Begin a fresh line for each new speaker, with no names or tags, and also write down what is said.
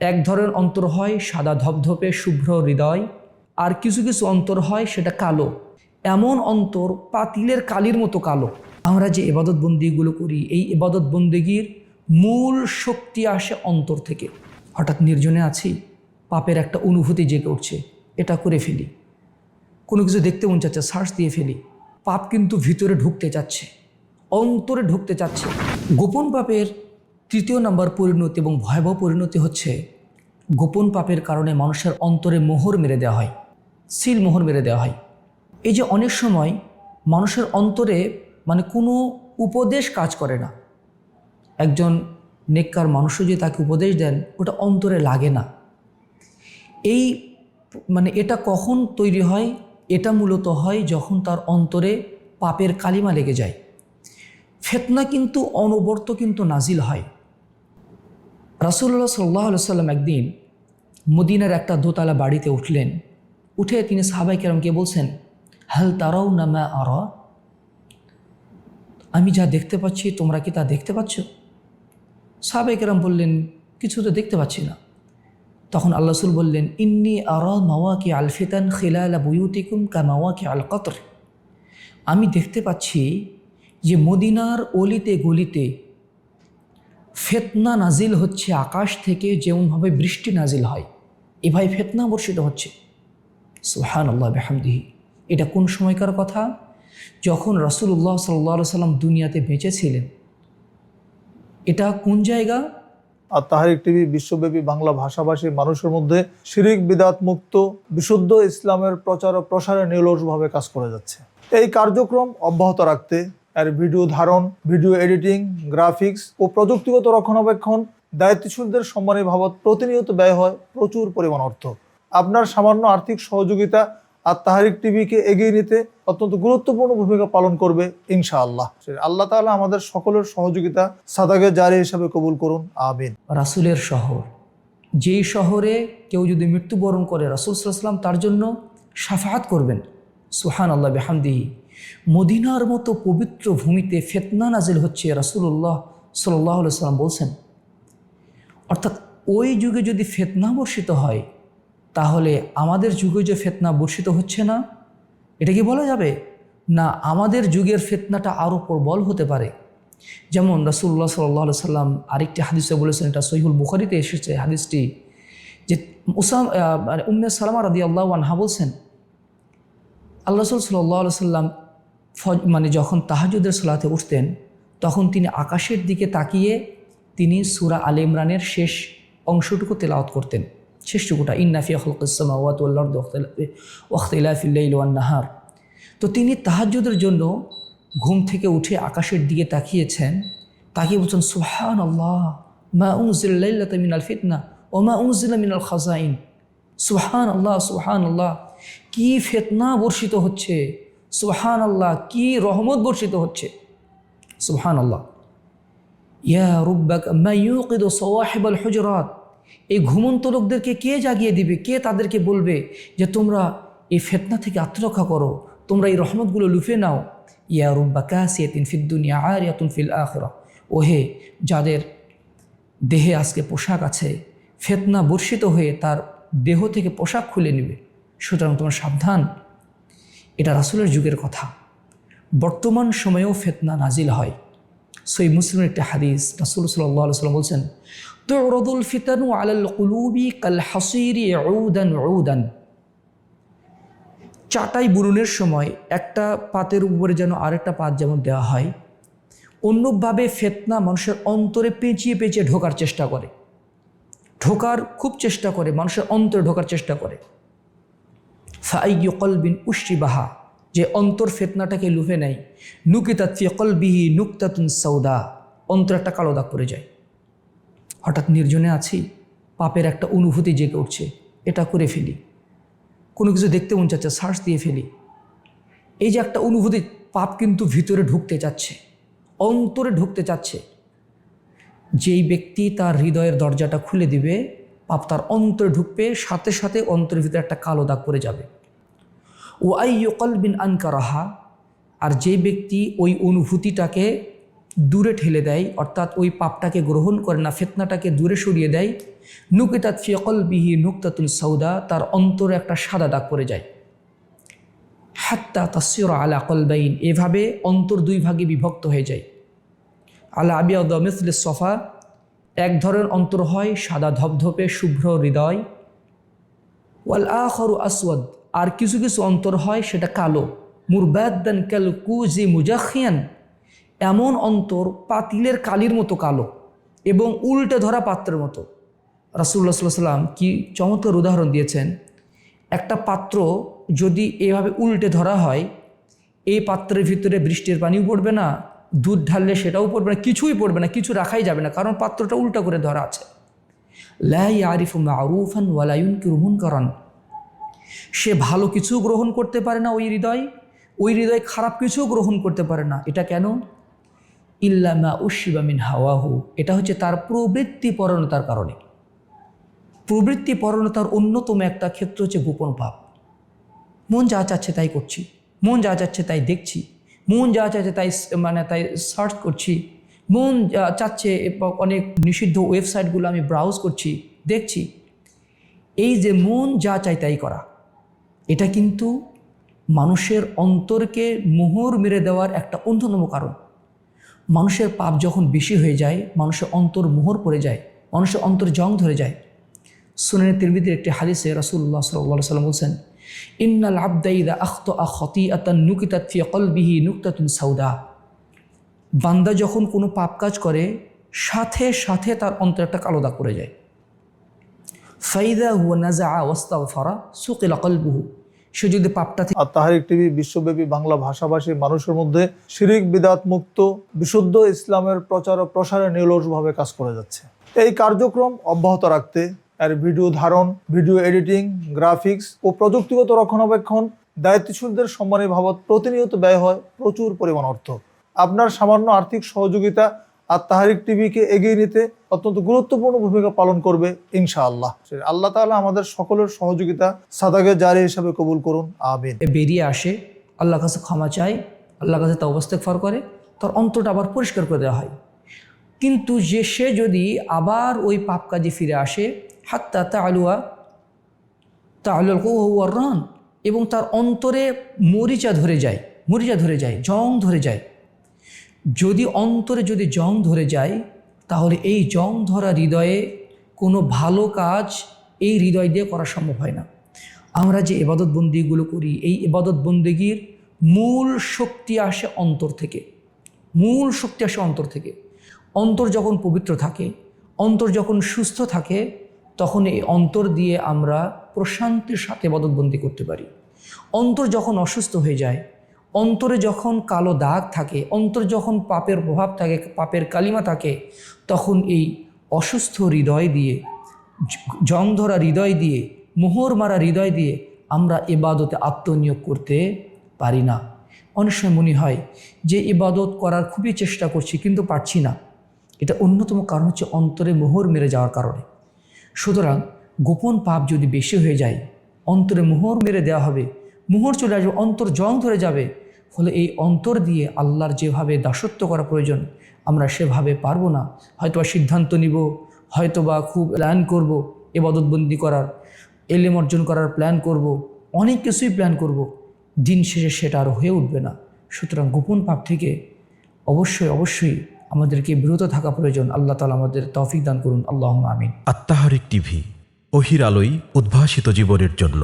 এক ধরনের অন্তর হয় সাদা ধপধপে শুভ্র হৃদয়, আর কিছু কিছু অন্তর হয় সেটা কালো। এমন অন্তর পাতিলের কালির মতো কালো। আমরা যে ইবাদত বন্দিগুলো করি, এই ইবাদত বন্দিগির মূল শক্তি আসে অন্তর থেকে। হঠাৎ নির্জনে আছি, পাপের একটা অনুভূতি জেগে উঠছে, এটা করে ফেলি। কোনো কিছু দেখতে মন চাচ্ছে, সার্চ দিয়ে ফেলি। পাপ কিন্তু ভিতরে ঢুকতে চাচ্ছে, অন্তরে ঢুকতে চাচ্ছে। গোপন পাপের তৃতীয় নাম্বার পরিণতি এবং ভয়াবহ পরিণতি হচ্ছে, গোপন পাপের কারণে মানুষের অন্তরে মোহর মেরে দেওয়া হয়, সিল মোহর মেরে দেওয়া হয়। এই যে অনেক সময় মানুষের অন্তরে কোনো উপদেশ কাজ করে না, একজন নেককার মানুষও যে তাকে উপদেশ দেন ওটা অন্তরে লাগে না। এই এটা কখন তৈরি হয়? এটা মূলত হয় যখন তার অন্তরে পাপের কালিমা লেগে যায়। ফিতনা কিন্তু অনবরত কিন্তু নাজিল হয়। রাসূলুল্লাহ সাল্লাল্লাহু আলাইহি ওয়াসাল্লাম একদিন মদিনার একটা দোতলা বাড়িতে উঠলেন। উঠে তিনি সাহাবায়ে কেরামকে বলছেন, হাল তারাউনা মা আরা, আমি যা দেখতে পাচ্ছি তোমরা কি তা দেখতে পাচ্ছ? সাহাবায়ে কেরাম বললেন, কিছু তো দেখতে পাচ্ছি না। তখন আল্লাহ রাসূল বললেন, ইন্নী আরা মাওয়াকি আল ফিতান খিলালা বুয়ুতিকুম কা মাওয়াকি আল কতর, আমি দেখতে পাচ্ছি যে মদিনার অলিতে গলিতে ফিতনা নাজিল হচ্ছে, আকাশ থেকে যেমনভাবে বৃষ্টি নাজিল হয় এভাবে ফিতনা বর্ষিত হচ্ছে। সুবহানাল্লাহ বিহামদিহি। এটা কোন সময়কার কথা? যখন রাসূলুল্লাহ সাল্লাল্লাহু আলাইহি ওয়াসাল্লাম দুনিয়াতে বেঁচে ছিলেন। এটা কোন জায়গা?
আর তাহরিক টিভি বিশ্বব্যাপী বাংলা ভাষাভাষী মানুষের মধ্যে শিরিক বিদআত মুক্ত বিশুদ্ধ ইসলামের প্রচার ও প্রসারে নিরলসভাবে কাজ করে যাচ্ছে। এই কার্যক্রম অব্যাহত রাখতে এর ভিডিও ধারণ, ভিডিও এডিটিং, গ্রাফিক্স ও প্রযুক্তিগত রক্ষণাবেক্ষণ দায়িত্বশীলদের সম্মানী বাবদ প্রতিনিয়ত ব্যয় হয় প্রচুর পরিমাণ অর্থ। আপনার সামান্য আর্থিক সহযোগিতা আর তাহরিক টিভিকে এগিয়ে নিতে অত্যন্ত গুরুত্বপূর্ণ ভূমিকা পালন করবে ইনশাআল্লাহ। আল্লাহ তাআলা আমাদের সকলের সহযোগিতা সাদাকে জারি হিসাবে কবুল করুন, আমিন।
রাসূলের শহর, যেই শহরে কেউ যদি মৃত্যুবরণ করে রাসূল সাল্লাল্লাহু আলাইহি ওয়াসাল্লাম তার জন্য শাফাআত করবেন। সুবহানাল্লাহ বিহামদিহি। মদিনার মতো পবিত্র ভূমিতে ফিতনা নাজিল হচ্ছে, রাসূলুল্লাহ সাল্লাল্লাহু আলাইহি ওয়াসাল্লাম বলছেন। অর্থাৎ ওই যুগে যদি ফিতনা বর্ষিত হয়, তাহলে আমাদের যুগে যে ফিতনা বর্ষিত হচ্ছে না, এটা কি বলা যাবে? না, আমাদের যুগের ফিতনাটা আরও প্রবল হতে পারে। যেমন রাসূলুল্লাহ সাল্লাল্লাহু আলাইহি ওয়াসাল্লাম আরেকটি হাদিসে বলেছেন, এটা সহিহুল বুখারীতে এসেছে হাদিসটি, যে উম্মে সালামা রাদিয়াল্লাহু আনহা বলছেন, আল্লাহ রাসূল সাল্লাল্লাহু আলাইহি ওয়াসাল্লাম যখন তাহাজ্জুদের সালাতে উঠতেন, তখন তিনি আকাশের দিকে তাকিয়ে তিনি সূরা আলে ইমরানের শেষ অংশটুকু তেলাওয়াত করতেন, শেষটুকুটা, ইন্না ফি খালকিস সামাওয়াতি ওয়াল আরদি ওয়া ইখতিলাফিল লাইলি ওয়ান নাহার। তো তিনি তাহাজ্জুদের জন্য ঘুম থেকে উঠে আকাশের দিকে তাকিয়েছেন, তাকিয়ে বলছেন, সুবহানাল্লাহ মা উনজিলা লাইলাতা মিনাল ফিতনা ওয়া মা উনজিলা মিনাল খাজাইন। সুবহানাল্লাহ, সুবহানাল্লাহ, কি ফিতনা বর্ষিত হচ্ছে, সুবহানাল্লাহ, কি রহমত বর্ষিত হচ্ছে, সুবহানাল্লাহ। ইয়া রুব্বাক মা ইউকিদু সাওয়াহিবাল হুজরাত, এই ঘুমন্ত লোকদেরকে কে জাগিয়ে দিবে, কে তাদেরকে বলবে যে তোমরা এই ফিতনা থেকে আত্মরক্ষা করো, তোমরা এই রহমতগুলো লুফে নাও। ইয়া রুব্বা কাসিয়াতিন ফিদ দুনিয়া আরিয়াতুন ফিল আখিরাহ, ওহে যাদের দেহে আজকে পোশাক আছে, ফিতনা বর্ষিত হয়ে তার দেহ থেকে পোশাক খুলে নেবে, সুতরাং তোমার সাবধান। এটা রাসূলের যুগের কথা। বর্তমান সময়েও ফিতনা নাজিল হয়। সহিহ মুসলিমের একটা হাদিস, রাসূল সাল্লাল্লাহু আলাইহি ওয়াসাল্লাম বলছেন, তু'রাদুল ফিতানু আলাল কুলুবি কাল হাসিরি উদান উদান। চাটাই বুননের সময় একটা পাতের উপরে যেন আরেকটা পাত যেমন দেওয়া হয়, অন্যভাবে ফিতনা মানুষের অন্তরে পেঁচিয়ে পেঁচিয়ে ঢোকার চেষ্টা করে, ঢোকার খুব চেষ্টা করে, মানুষের অন্তরে ঢোকার চেষ্টা করে। ফাআইয়ু কলবিন উশরিবাহা, যে অন্তর ফিতনাটাকে লুফে নেয়, নুকিতাত ফি কলবিহি নুকতাতুন সাউদা, অন্তরে একটা কালো দাগ পড়ে যায়। হঠাৎ নির্জনে আছি, পাপের একটা অনুভূতি জেগে উঠছে, এটা করে ফেলি। কোনো কিছু দেখতে মন চাচ্ছে, সার্চ দিয়ে ফেলি। এই যে একটা অনুভূতি, পাপ কিন্তু ভিতরে ঢুকতে চাচ্ছে, অন্তরে ঢুকতে চাচ্ছে। যেই ব্যক্তি তার হৃদয়ের দরজাটা খুলে দিবে, পাপ তার অন্তরে ঢুকবে, সাথে সাথে অন্তরের ভিতরে একটা কালো দাগ পড়ে যাবে। ও আইয়ু কলবিন আনকারাহা, আর যে ব্যক্তি ওই অনুভূতিটাকে দূরে ঠেলে দেয়, অর্থাৎ ওই পাপটাকে গ্রহণ করে না, ফিতনাটাকে দূরে সরিয়ে দেয়, নুকিতাত ফি কলবিহি নুকতাতুন সাউদা, তার অন্তরে একটা সাদা দাগ পড়ে যায়। হাত্তা তাসিরা আলা কলবাইন, এভাবে অন্তর দুই ভাগে বিভক্ত হয়ে যায়। আলা আবিয়াদ মিসলি সফা, এক ধরনের অন্তর হয় সাদা ধপধপে শুভ্র হৃদয়। ওয়াল আখরু আসওয়াদ, আর কিছু কিছু অন্তর হয় সেটা কালো। মুরবাদ্দান কাল কুজি মুজাখিয়ান, এমন অন্তর পাতিলের কালির মতো কালো এবং উল্টে ধরা পাত্রের মতো। রাসূলুল্লাহ সাল্লাল্লাহু আলাইহি ওয়াসাল্লাম কি চমৎকার উদাহরণ দিয়েছেন। একটা পাত্র যদি এভাবে উল্টে ধরা হয়, এই পাত্রের ভিতরে বৃষ্টির পানিও পড়বে না, দুধ ঢাললে সেটাও পড়বে না, কিছুই পড়বে না, কিছু রাখাই যাবে না, কারণ পাত্রটা উল্টা করে ধরা আছে। লা ইয়ারিফু মা'রুফান ওয়া লা ইউনকিরু মুনকারান, সে ভালো কিছু গ্রহণ করতে পারে না, ওই হৃদয় খারাপ কিছু গ্রহণ করতে পারে না। এটা কেন? ইল্লা মা উশিবা মিন হাওয়াহু, এটা হচ্ছে তার প্রবৃত্তি পরায়ণতার কারণে। প্রবৃত্তি পরায়ণতার অন্যতম একটা ক্ষেত্র হচ্ছে গোপন পাপ। মন যা চাচ্ছে তাই করছি, মন যা চাচ্ছে তাই দেখছি, মন যা চাচ্ছে তাই তাই সার্চ করছি, মন চাচ্ছে অনেক নিষিদ্ধ ওয়েবসাইটগুলো আমি ব্রাউজ করছি, দেখছি। এই যে মন যা চাই তাই করা, এটা কিন্তু মানুষের অন্তরকে মোহর মেরে দেওয়ার একটা অন্যতম কারণ। মানুষের পাপ যখন বেশি হয়ে যায়, মানুষের অন্তর মোহর পড়ে যায়, মানুষের অন্তর জং ধরে যায়। সুনানে তিরমিজির একটি হাদিসে রাসূলুল্লাহ সাল্লাল্লাহু আলাইহি ওয়াসাল্লাম বলেছেন, ইন্নাল আবদা ইযা আখতাআ খাতিআতান নুকিতাত ফি কলবিহি নুকতাতুন সাউদা, বান্দা যখন কোনো পাপ কাজ করে সাথে সাথে তার অন্তরে একটা কালো দাগ পড়ে যায়। ফাইদা হুয়া নাযাআ ওয়াস্তাগফারা সুকিলা কলবুহু, সে যদি পাপটা
আর তাহারিক টিভি বিশ্বব্যাপী বাংলা ভাষাভাষী মানুষের মধ্যে শিরিক বিদআত মুক্ত বিশুদ্ধ ইসলামের প্রচার ও প্রসারে নিরলসভাবে কাজ করে যাচ্ছে। এই কার্যক্রম অব্যাহত রাখতে এর ভিডিও ধারণ, ভিডিও এডিটিং, গ্রাফিক্স ও প্রযুক্তিগত রক্ষণাবেক্ষণ দায়িত্বশীলদের সম্মানী বাবদ প্রতিনিয়ত ব্যয় হয় প্রচুর পরিমাণ অর্থ। আপনার সামান্য আর্থিক সহযোগিতা আর তাহারিক টিভিকে এগিয়ে নিতে অত্যন্ত গুরুত্বপূর্ণ ভূমিকা পালন করবে ইনশাআল্লাহ। আল্লাহ তাআলা আমাদের সকলের সহযোগিতা সাদাকে জারি হিসাবে কবুল করুন, আমিন।
বেরিয়ে আসে, আল্লাহর কাছে ক্ষমা চায়, আল্লাহর কাছে তাওবা ইস্তেগফার করে, তার অন্তরটা আবার পরিষ্কার করে দেওয়া হয়। কিন্তু সে যদি আবার ওই পাপ কাজে ফিরে আসে, হাত্তা তাআলুল ওয়ার রান, এবং তার অন্তরে মরিচা ধরে যায়, জং ধরে যায়। যদি অন্তরে জং ধরে যায়, তাহলে এই জং ধরা হৃদয়ে কোনো ভালো কাজ এই হৃদয় দিয়ে করা সম্ভব হয় না। আমরা যে ইবাদত বন্দিগুলো করি, এই ইবাদত বন্দিগির মূল শক্তি আসে অন্তর থেকে, অন্তর যখন পবিত্র থাকে, অন্তর যখন সুস্থ থাকে, তখন এই অন্তর দিয়ে আমরা প্রশান্তির সাথে ইবাদতবন্দি করতে পারি। অন্তর যখন অসুস্থ হয়ে যায়, অন্তরে যখন কালো দাগ থাকে, অন্তর যখন পাপের প্রভাব থাকে, পাপের কালিমা থাকে, তখন এই অসুস্থ হৃদয় দিয়ে, জং ধরা হৃদয় দিয়ে, মোহর মারা হৃদয় দিয়ে আমরা ইবাদতে আত্মনিয়োগ করতে পারি না। অনেক সময় মনে হয় যে ইবাদত করার খুবই চেষ্টা করছি কিন্তু পারছি না। এটা অন্যতম কারণ হচ্ছে অন্তরে মোহর মেরে যাওয়ার কারণে। সুতরাং গোপন পাপ যদি বেশি হয়ে যায়, অন্তরে মোহর মেরে দেওয়া হবে, মোহর চলে আসবে, অন্তর জং ধরে যাবে। ফলে এই অন্তর দিয়ে আল্লাহর যেভাবে দাসত্ব করা প্রয়োজন আমরা সেভাবে পারবো না। হয়তোবা সিদ্ধান্ত নিব, হয়তোবা খুব প্ল্যান করব, ইবাদতবন্দি করার, এলেম অর্জন করার প্ল্যান করব, অনেক কিছুই প্ল্যান করব, দিন শেষে সেটা আর হয়ে উঠবে না। সুতরাং গোপন পাপ থেকে অবশ্যই আমাদেরকে বিরত থাকা প্রয়োজন। আল্লাহ তাআলা আমাদের তৌফিক দান করুন, আল্লাহুম্মা আমিন।
আত-তাহারিক টিভি, ওহির আলোয় উদ্ভাসিত জীবনের জন্য।